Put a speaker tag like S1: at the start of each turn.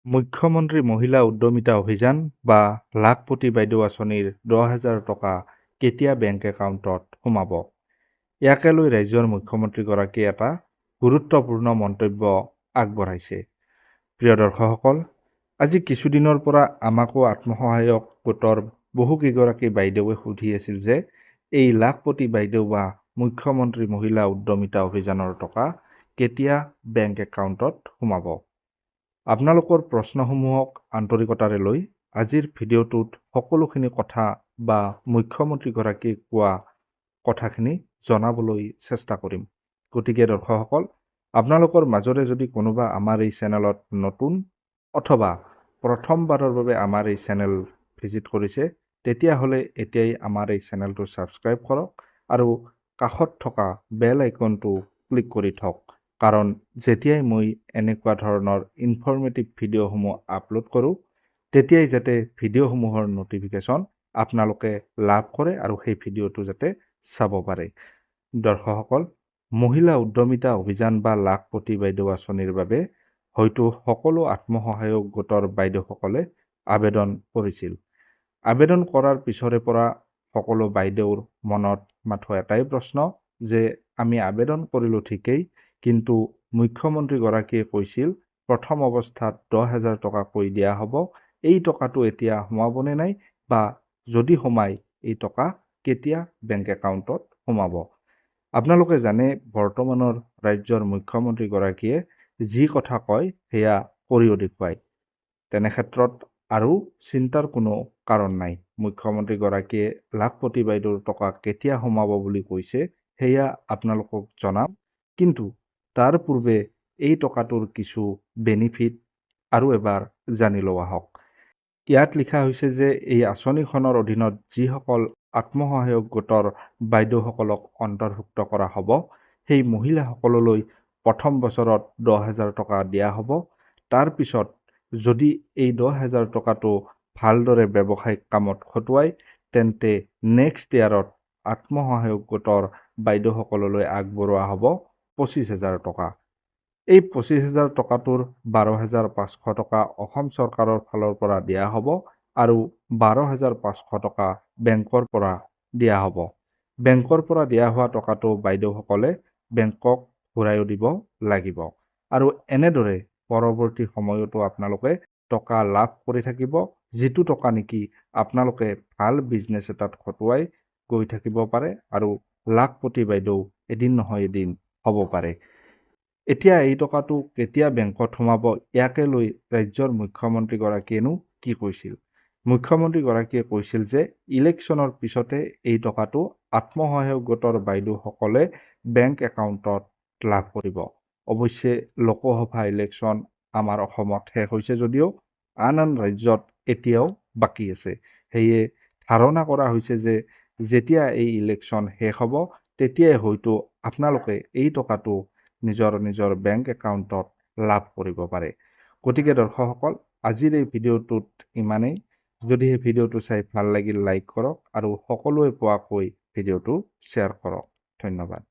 S1: মুখ্যমন্ত্ৰী মহিলা উদ্যমিতা অভিযান বা লাখপতি বাইদেউ আঁচনিৰ 10,000 টকা কেতিয়া বেংক একাউণ্টত সোমাব? ইয়াকে লৈ ৰাজ্যৰ মুখ্যমন্ত্ৰীগৰাকীয়ে এটা গুৰুত্বপূৰ্ণ মন্তব্য আগবঢ়াইছে। প্ৰিয় দৰ্শকসকল, আজি কিছুদিনৰ পৰা আমাকো আত্মসহায়ক গোটৰ বহুকেইগৰাকী বাইদেৱে সুধি আছিল যে এই লাখপতি বাইদেউ বা মুখ্যমন্ত্ৰী মহিলা উদ্যমিতা অভিযানৰ টকা কেতিয়া বেংক একাউণ্টত সোমাব। আপোনালোকৰ প্ৰশ্নসমূহক আন্তৰিকতাৰে লৈ আজিৰ ভিডিঅ'টোত সকলোখিনি কথা বা মুখ্যমন্ত্ৰীগৰাকীয়ে কোৱা কথাখিনি জনাবলৈ চেষ্টা কৰিম। গতিকে দৰ্শকসকল, আপোনালোকৰ মাজৰে যদি কোনোবা আমাৰ এই চেনেলত নতুন অথবা প্ৰথমবাৰৰ বাবে আমাৰ এই চেনেল ভিজিট কৰিছে, তেতিয়াহ'লে এতিয়াই আমাৰ এই চেনেলটো ছাবস্ক্ৰাইব কৰক আৰু কাষত থকা বেল আইকনটো ক্লিক কৰি থওক। কাৰণ যেতিয়াই মই এনেকুৱা ধৰণৰ ইনফৰ্মেটিভ ভিডিঅ'সমূহ আপলোড কৰোঁ, তেতিয়াই যাতে ভিডিঅ'সমূহৰ ন'টিফিকেশ্যন আপোনালোকে লাভ কৰে আৰু সেই ভিডিঅ'টো যাতে চাব পাৰে। দৰ্শকসকল, মহিলা উদ্যমিতা অভিযান বা লাখপতি বাইদেউ আঁচনিৰ বাবে হয়তো সকলো আত্মসহায়ক গোটৰ বাইদেউসকলে আবেদন কৰিছিল। আবেদন কৰাৰ পিছৰে পৰা সকলো বাইদেউৰ মনত মাথো এটাই প্ৰশ্ন যে আমি আবেদন কৰিলোঁ ঠিকেই, কিন্তু মুখ্যমন্ত্ৰীগৰাকীয়ে কৈছিল প্ৰথম অৱস্থাত 10,000 টকাকৈ দিয়া হ'ব। এই টকাটো এতিয়া সোমাবনে নাই, বা যদি সোমায় এই টকা কেতিয়া বেংক একাউণ্টত সোমাব। আপোনালোকে জানে বৰ্তমানৰ ৰাজ্যৰ মুখ্যমন্ত্ৰীগৰাকীয়ে যি কথা কয় সেয়া কৰিও দেখুৱায়। তেনেক্ষেত্ৰত আৰু চিন্তাৰ কোনো কাৰণ নাই। মুখ্যমন্ত্ৰীগৰাকীয়ে লাখপতি বাইদেউৰ টকা কেতিয়া সোমাব বুলি কৈছে সেয়া আপোনালোকক জনাম, কিন্তু তাৰ পূৰ্বে এই টকাটোৰ কিছু বেনিফিট আৰু এবাৰ জানি লোৱা হওক। ইয়াত লিখা হৈছে যে এই আঁচনিখনৰ অধীনত যিসকল আত্মসহায়ক গোটৰ বাইদেউসকলক অন্তৰ্ভুক্ত কৰা হ'ব, সেই মহিলাসকললৈ প্ৰথম বছৰত 10,000 টকা দিয়া হ'ব। তাৰ পিছত যদি এই 10,000 টকাটো ভালদৰে ব্যৱসায়িক কামত খটুৱায়, তেন্তে নেক্সট ইয়াৰত আত্মসহায়ক গোটৰ বাইদেউসকললৈ আগবঢ়োৱা হ'ব 25,000 টকা। এই 25,000 টকাটোৰ 12,500 টকা অসম চৰকাৰৰ ফালৰ পৰা দিয়া হ'ব আৰু 12,500 টকা বেংকৰ পৰা দিয়া হ'ব। বেংকৰ পৰা দিয়া হোৱা টকাটো বাইদেউসকলে বেংকক ঘূৰাইও দিব লাগিব। আৰু এনেদৰে পৰৱৰ্তী সময়তো আপোনালোকে টকা লাভ কৰি থাকিব, যিটো টকা নেকি আপোনালোকে ভাল বিজনেছ এটাত খটুৱাই গৈ থাকিব পাৰে আৰু লাখপতি বাইদেউ এদিন নহয় এদিন হ'ব পাৰে। এতিয়া এই টকাটো কেতিয়া বেংকত সোমাব, ইয়াকে লৈ ৰাজ্যৰ মুখ্যমন্ত্ৰীগৰাকীয়েনো কি কৈছিল। মুখ্যমন্ত্ৰীগৰাকীয়ে কৈছিল যে ইলেকশ্যনৰ পিছতে এই টকাটো আত্মসহায়ক গোটৰ বাইদেউসকলে বেংক একাউণ্টত লাভ কৰিব। অৱশ্যে লোকসভা ইলেকশ্যন আমাৰ অসমত শেষ হৈছে যদিও আন আন ৰাজ্যত এতিয়াও বাকী আছে। সেয়ে ধাৰণা কৰা হৈছে যে যেতিয়া এই ইলেকশ্যন শেষ হ'ব, তেতিয়াই হয়তো আপোনালোকে এই টকাটো নিজৰ বেংক একাউণ্টত লাভ কৰিব পাৰে। গতিকে দৰ্শকসকল, আজিৰ এই ভিডিঅ'টোত ইমানেই। যদি এই ভিডিঅ'টো চাই ভাল লাগিল, লাইক কৰক আৰু সকলোৱে পোৱাকৈ ভিডিঅ'টো শ্বেয়াৰ কৰক। ধন্যবাদ।